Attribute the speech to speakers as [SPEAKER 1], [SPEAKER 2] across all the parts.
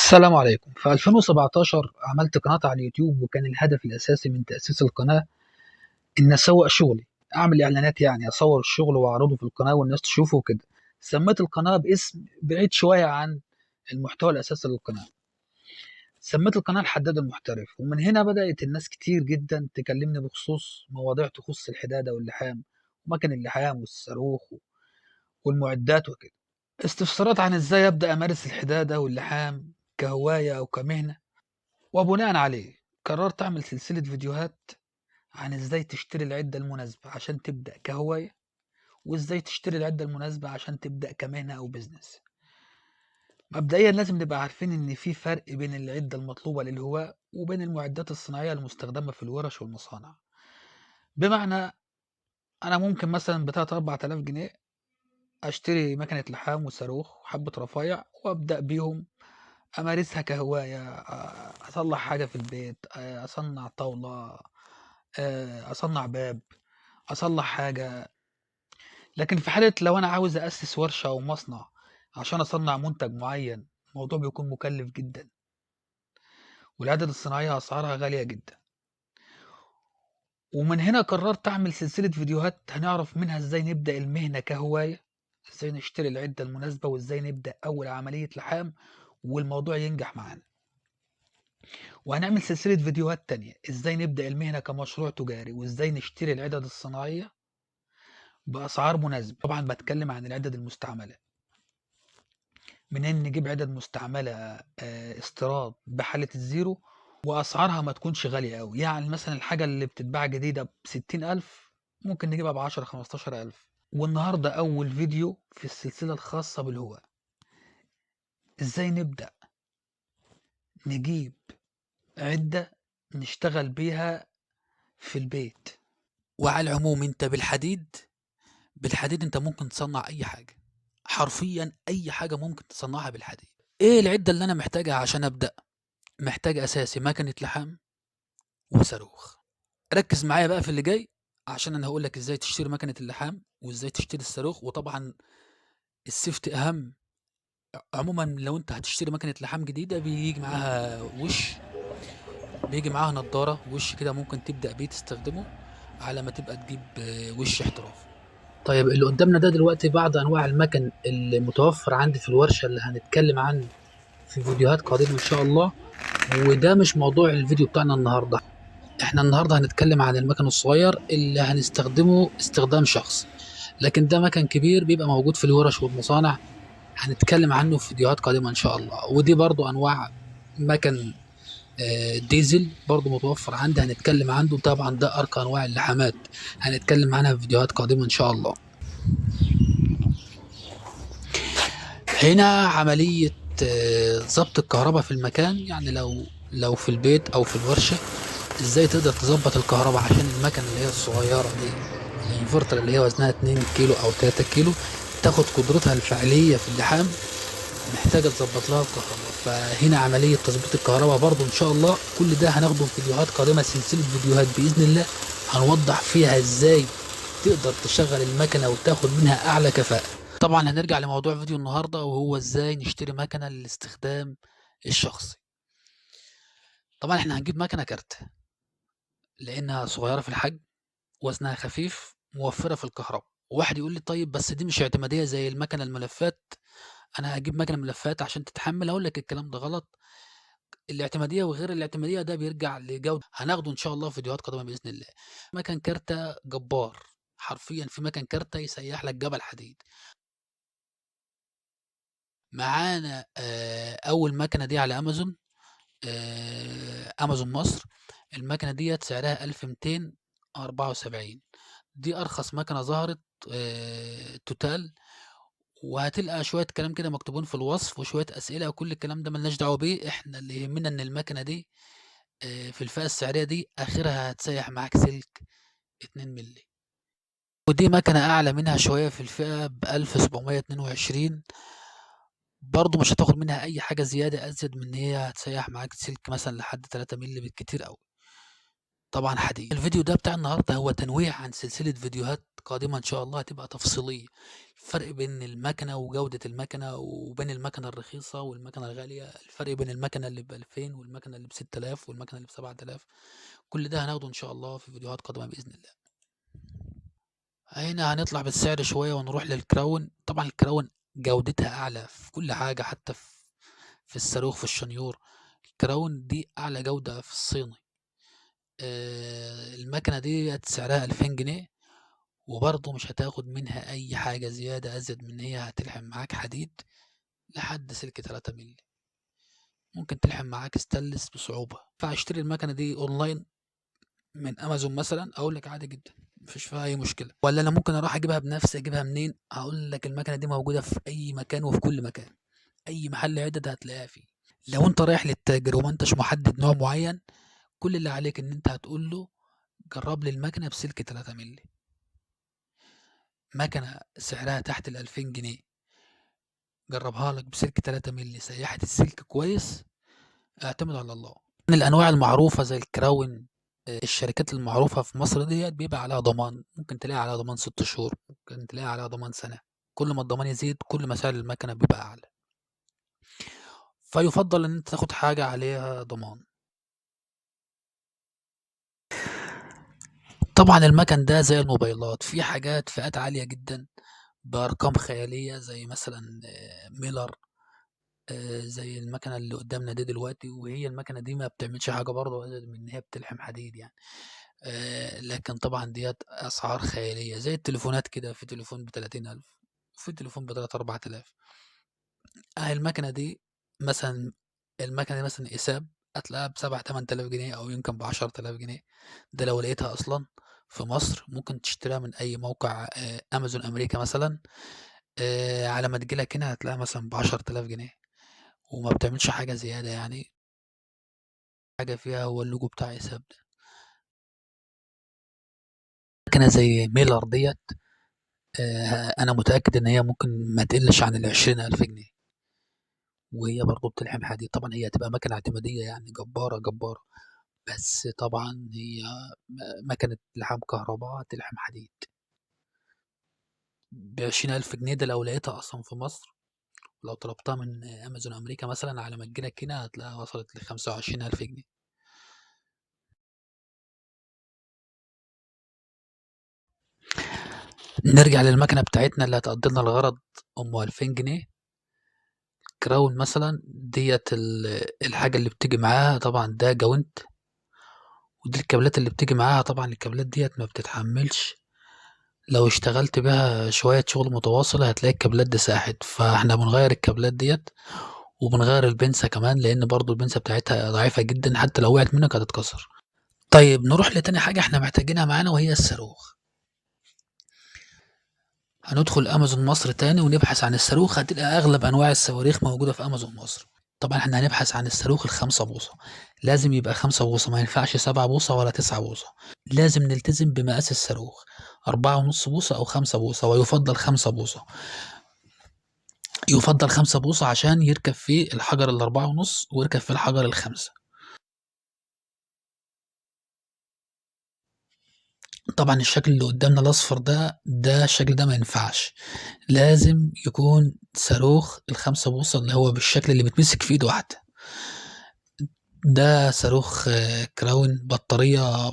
[SPEAKER 1] السلام عليكم. في 2017 عملت قناة على اليوتيوب، وكان الهدف الأساسي من تأسيس القناة إن أسوق شغلي، أعمل إعلانات، يعني أصور الشغل وأعرضه في القناة والناس تشوفه وكده. سميت القناة باسم بعيد شوية عن المحتوى الأساسي للقناة. سميت القناة الحداد المحترف، ومن هنا بدأت الناس كتير جدا تكلمني بخصوص مواضيع تخص الحدادة واللحام ومكن اللحام والصاروخ والمعدات وكده. استفسارات عن إزاي أبدأ أمارس الحدادة واللحام كهواية أو كمهنة. وبناء عليه قررت أعمل سلسلة فيديوهات عن إزاي تشتري العدة المناسبة عشان تبدأ كهواية، وإزاي تشتري العدة المناسبة عشان تبدأ كمهنة أو بزنس. مبدئيا لازم نبقى عارفين إن في فرق بين العدة المطلوبة للهواة وبين المعدات الصناعية المستخدمة في الورش والمصانع. بمعنى أنا ممكن مثلا بتلاتة 4000 جنيه أشتري مكنة لحام وصاروخ وحبة رفايع وأبدأ بيهم أمارسها كهواية، أصلح حاجة في البيت، أصنع طاولة، أصنع باب، أصلح حاجة. لكن في حالة لو أنا عاوز أأسس ورشة أو مصنع عشان أصنع منتج معين، الموضوع بيكون مكلف جدا، والعدد الصناعية أسعارها غالية جدا. ومن هنا قررت أعمل سلسلة فيديوهات هنعرف منها إزاي نبدأ المهنة كهواية، إزاي نشتري العدة المناسبة، وإزاي نبدأ أول عملية لحام والموضوع ينجح معانا. وهنعمل سلسلة فيديوهات تانية إزاي نبدأ المهنة كمشروع تجاري، وإزاي نشتري العدد الصناعية بأسعار مناسبة. طبعا بتكلم عن العدد المستعملة، منين نجيب عدد مستعملة استيراد بحالة الزيرو وأسعارها ما تكونش غالية أوي. يعني مثلا الحاجة اللي بتتباع جديدة ب60,000 ممكن نجيبها ب10 15,000. والنهاردة أول فيديو في السلسلة الخاصة بالهواء، إزاي نبدأ نجيب عدة نشتغل بيها في البيت. وعلى العموم انت بالحديد انت ممكن تصنع اي حاجة، حرفيا اي حاجة ممكن تصنعها بالحديد. ايه العدة اللي انا محتاجها عشان ابدأ؟ محتاج اساسي مكنة لحام وصاروخ. ركز معايا بقى في اللي جاي، عشان انا هقول لك ازاي تشتري مكنة اللحام وازاي تشتري الصاروخ. وطبعا السيفتي اهم. عموما لو انت هتشتري مكنة لحام جديدة بيجي معاها نضارة وش كده، ممكن تبدأ بيه تستخدمه على ما تبقى تجيب وش احترافي. طيب اللي قدامنا ده دلوقتي بعض انواع المكن المتوفر عندي في الورشة اللي هنتكلم عنه في فيديوهات قادمة ان شاء الله. وده مش موضوع الفيديو بتاعنا النهاردة. احنا النهاردة هنتكلم عن المكن الصغير اللي هنستخدمه استخدام شخصي، لكن ده مكن كبير بيبقى موجود في الورش والمصانع، هنتكلم عنه في فيديوهات قادمة ان شاء الله. ودي برضو انواع مكن ديزل برضو متوفر عندي، هنتكلم عنه. طبعا ده ارقى انواع اللحامات، هنتكلم عنها في فيديوهات قادمة ان شاء الله. هنا عملية ضبط الكهرباء في المكان، يعني لو في البيت او في الورشة، ازاي تقدر تظبط الكهرباء عشان المكنه اللي هي الصغيره دي، الانفرتر اللي هي وزنها 2 كيلو او 3 كيلو، تاخد قدرتها الفعليه في اللحام، محتاجه تظبط لها الكهرباء. فهنا عمليه تظبيط الكهرباء برضو ان شاء الله، كل ده هناخده في فيديوهات قادمه، سلسله فيديوهات باذن الله هنوضح فيها ازاي تقدر تشغل المكنه وتاخد منها اعلى كفاءه. طبعا هنرجع لموضوع فيديو النهارده، وهو ازاي نشتري مكنه للاستخدام الشخصي. طبعا احنا هنجيب مكنه كارت لانها صغيره في الحجم، وزنها خفيف، موفرة في الكهرباء. وواحد يقول لي طيب بس دي مش اعتمادية زي المكنة الملفات، أنا هجيب مكنة ملفات عشان تتحمل. أقول لك الكلام ده غلط. الاعتمادية وغير الاعتمادية ده بيرجع لجودة، هناخده إن شاء الله في فيديوهات قادمة بإذن الله. مكن كارتة جبار، حرفيا في مكن كارتة يسيح لك جبل حديد. معانا أول مكنة دي على أمازون، أمازون مصر. المكنة ديت سعرها 1274، دي أرخص مكنة ظهرت توتال. وهتلقى شوية كلام كده مكتوبين في الوصف وشوية أسئلة، وكل الكلام ده ملناش دعوة بيه. احنا اللي يهمنا إن المكنة دي في الفئة السعرية دي آخرها هتسيح معاك سلك 2 مللي. ودي مكنة أعلى منها شوية في الفئة ب1722، برضه مش هتاخد منها أي حاجة زيادة أزيد من إن هي هتسيح معاك سلك مثلا لحد 3 مللي بالكتير أوي. طبعًا حديد. الفيديو ده بتاع النهارده هو تنويه عن سلسلة فيديوهات قادمة إن شاء الله هتبقى تفصيلية، الفرق بين المكنة وجودة المكنة، وبين المكنة الرخيصة والمكنة الغالية، الفرق بين المكنة اللي ب2000 والمكنة اللي ب6000 والمكنة اللي ب7000، كل ده هناخده إن شاء الله في فيديوهات قادمة بإذن الله. هنا هنطلع بالسعر شوية ونروح للكراون. طبعًا الكراون جودتها أعلى في كل حاجة، حتى في الصاروخ، في الشنيور. الكراون دي أعلى جودة في الصيني. المكنة ديّة سعرها 2000 جنيه، وبرضه مش هتاخد منها أي حاجة زيادة أزيد من إن هي هتلحم معاك حديد لحد سلك 3 مللي، ممكن تلحم معاك stainless بصعوبة. فاشتري المكنة دي أونلاين من أمازون مثلًا، أقول لك عادي جدًا، ما فيش فيها أي مشكلة. والّا أنا ممكن أروح أجيبها بنفسي، أجيبها منين؟ هاقول لك المكنة دي موجودة في أي مكان وفي كل مكان، أي محل عِدَد هتلاقيها فيه. لو أنت رايح للتاجر وما أنتش محدد نوع معين، كل اللي عليك إن أنت هتقول له جرّب لي المكنة بسلك 3 مللي. مكنة سعرها تحت ال2000 جنيه، جرّبها لك بسلك 3 مللي، سيّحت السلك كويس، اعتمد على الله. من الأنواع المعروفة زي الكراون، الشركات المعروفة في مصر ديّة بيبقى عليها ضمان، ممكن تلاقي عليها ضمان 6 شهور، ممكن تلاقي عليها ضمان سنة، كل ما الضمان يزيد كل ما سعر المكنة بيبقى أعلى، فيُفضّل إن أنت تاخد حاجة عليها ضمان. طبعًا المَكَن ده زي الموبايلات، في حاجات فئات عالية جدًا بأرقام خيالية زي مثلًا ميلر، زي المكنة اللي قدّامنا دي دلوقتي، وهي المكنة دي ما بتعملش حاجة برضه غير من إن هي بتلحم حديد يعني. لكن طبعًا ديّة أسعار خيالية، زي التليفونات كده، في تليفون ب30.000 وفي تليفون ب3، 4000. أهي المكنة دي مثلًا، المكنة دي مثلًا إساب هتلاقيها ب7، 8000 جنيه أو يمكن ب10000 جنيه، ده لو لقيتها أصلًا في مصر. ممكن تشتريها من أي موقع أمازون أمريكا مثلًا، على ما تيجي لك هنا هتلاقيها مثلًا ب10000 جنيه، وما بتعملش حاجة زيادة يعني، حاجة فيها هو اللوجو بتاع إساب ده. مكنة زي ميلر ديّة أنا متأكد إن هي ممكن ما تقلّش عن ال20,000 جنيه، وهي برضه بتلحم حديد. طبعًا هي هتبقى مكنة اعتمادية يعني جبارة، جبارة، بس طبعًا هي مكنة لحام كهربا تلحم حديد. ب20,000 جنيه ده لو لقيتها أصلًا في مصر، لو طلبتها من أمازون أمريكا مثلًا على ما تيجي لك هنا هتلاقيها وصلت ل25,000 جنيه. نرجع للمكنة بتاعتنا اللي هتقضي لنا الغرض، أم 2000 جنيه. كراون مثلًا ديّة الحاجة اللي بتيجي معاها طبعًا ده جاونت، ودي الكابلات اللي بتيجي معاها. طبعًا الكابلات ديّة ما بتتحمّلش، لو اشتغلت بيها شوية شغل متواصل هتلاقي الكابلات دي ساحت، فإحنا بنغيّر الكابلات ديّة، وبنغيّر البنسة كمان، لإن برضه البنسة بتاعتها ضعيفة جدًا، حتى لو وقعت منّك هتتكسر. طيب نروح لتاني حاجة إحنا محتاجينها معانا وهي الصاروخ. هندخل أمازون مصر تاني ونبحث عن الصاروخ، هتلاقي أغلب أنواع الصواريخ موجودة في أمازون مصر. طبعًا إحنا هنبحث عن الصاروخ ال5 بوصة، لازم يبقى 5 بوصة، ما ينفعش 7 بوصة ولا 9 بوصة، لازم نلتزم بمقاس الصاروخ، 4.5 بوصة أو 5 بوصة، ويُفضّل 5 بوصة. يُفضّل 5 بوصة عشان يركب فيه الحجر ال4.5 ويركب فيه الحجر ال5. طبعًا الشكل اللي قدّامنا الأصفر ده، الشكل ده ما ينفعش، لازم يكون صاروخ ال5 بوصة اللي هو بالشكل اللي بيتمسك في إيد واحدة. ده صاروخ كراون، بطارية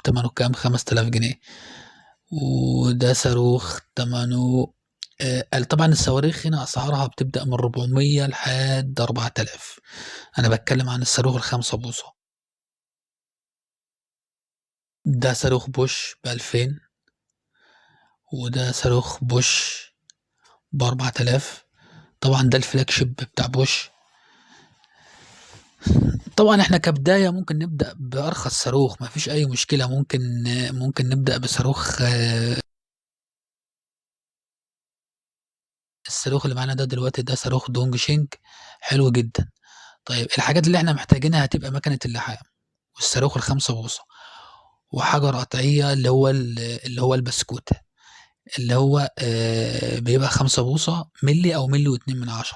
[SPEAKER 1] تمنه كام، 5000 جنيه، وده صاروخ تمنه طبعًا الصواريخ هنا أسعارها بتبدأ من 400 لحد 4000. أنا باتكلم عن الصاروخ ال5 بوصة. ده صاروخ بوش ب2000، وده صاروخ بوش ب4000. طبعًا ده الflagship بتاع بوش. طبعًا إحنا كبداية ممكن نبدأ بأرخص صاروخ، ما فيش أي مشكلة، ممكن نبدأ بصاروخ الصاروخ اللي معانا ده دلوقتي ده صاروخ دونج شينج حلو جدًا. طيب الحاجات اللي إحنا محتاجينها هتبقى مكنة اللحام، والصاروخ ال5 بوصة، وحجر قطعية اللي هو البسكوتة، اللي هو بيبقى 5 بوصة مِلّي أو مِلّي و2،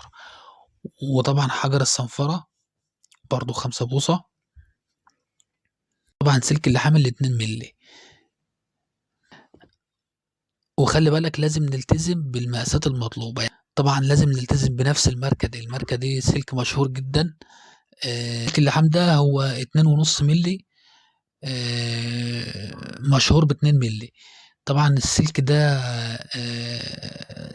[SPEAKER 1] وطبعًا حجر الصنفرة برضه 5 بوصة. طبعا سلك اللحام ال 2 مللي. وخلي بالك لازم نلتزم بالمقاسات المطلوبة، يعني طبعا لازم نلتزم بنفس الماركة دي. الماركة دي سلك مشهور جدا. سلك اللحام ده هو 2.5 مللي، مشهور ب2 مللي. طبعا السلك ده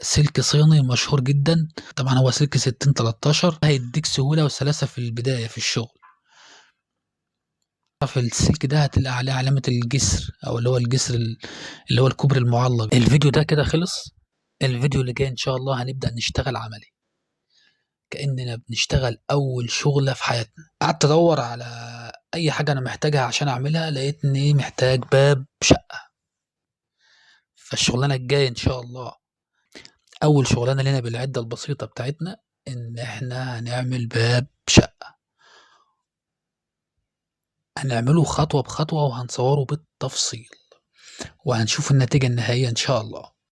[SPEAKER 1] سلك صيني مشهور جدا. طبعا هو سلك 6013 هيديك سهولة وسلاسة في البداية في الشغل. في السلك ده هتلاقي عليه علامة الجسر، أو اللي هو الجسر اللي هو الكوبري المعلق. الفيديو ده كده خلص. الفيديو اللي جاي إن شاء الله هنبدأ نشتغل عملي، كأننا بنشتغل أول شغلة في حياتنا. قعدت أدور على أي حاجة أنا محتاجها عشان أعملها، لقيتني محتاج باب شقة. فالشغلانة الجاية إن شاء الله أول شغلانة لنا بالعدة البسيطة بتاعتنا إن إحنا هنعمل باب شقة. هنعمله خطوة بخطوة وهنصوره بالتفصيل، وهنشوف النتيجة النهائية إن شاء الله.